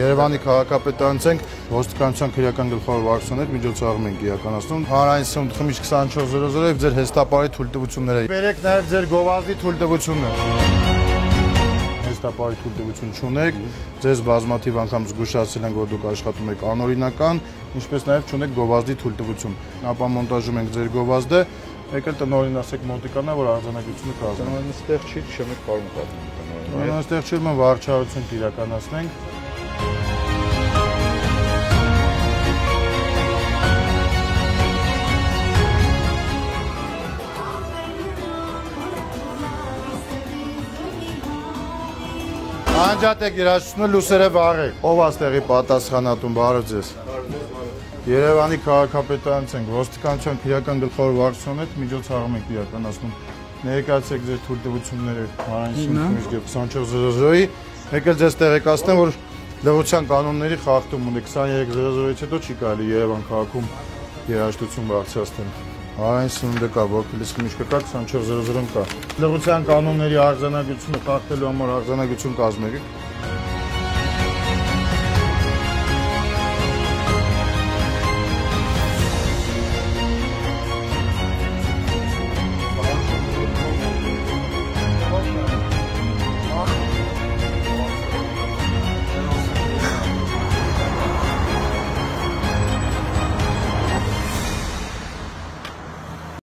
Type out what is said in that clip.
Երևանի քաղաքապետարանից ենք ոստիկանության քրեական գլխավոր վարչություններ միջոցառում ենք իրականացնում։ Հանրային սնունդ խմիչք 2400 եւ ձեր հեստապարի թույլտվությունները։ Բերեք նաեւ ձեր գովազդի թույլտվությունը։ Հեստապարի թույլտվություն չունեք, ձեզ բազմաթիվ անգամ զգուշացրել են, որ դուք աշխատում եք անօրինական, ինչպես նաեւ չունեք գովազդի թույլտվություն։ Ապա մոնտաժում ենք ձեր գովազդը, եկել տնօրին ասեք մոտիկանա, որ արձանագրությունը կազմենք։ Այստեղ չի չեմ կարող պատմել։ Այստեղ չի մենք վարչարություն կիրականացնենք։ Անջատեք երաշխությունը լուսերը վառեք։ Ով աստեղի պատասխանատուն, բարև ձեզ։ Երևանի քաղաքապետարանից ենք ոստիկանության քրեական գլխավոր վարչությունն հետ միջոցառում ենք իրականացնում։ Ներկայացեք ձեր թույլտվությունները հանրային սնունդ 2400-ի, եկել ձեզ տեղեկացնեմ, որ լղության կանոնների խախտում ունի 23:00-ից հետո չի կարելի Երևան քաղաքում երաժշտություն բարձրացնել։ Հանրային սնունդը կա, ոգելից խմիչքը կա, 24:00-ում կա։ Լղության կանոնների արձանագրությունը խախտելու համար արձանագրություն կազմեք։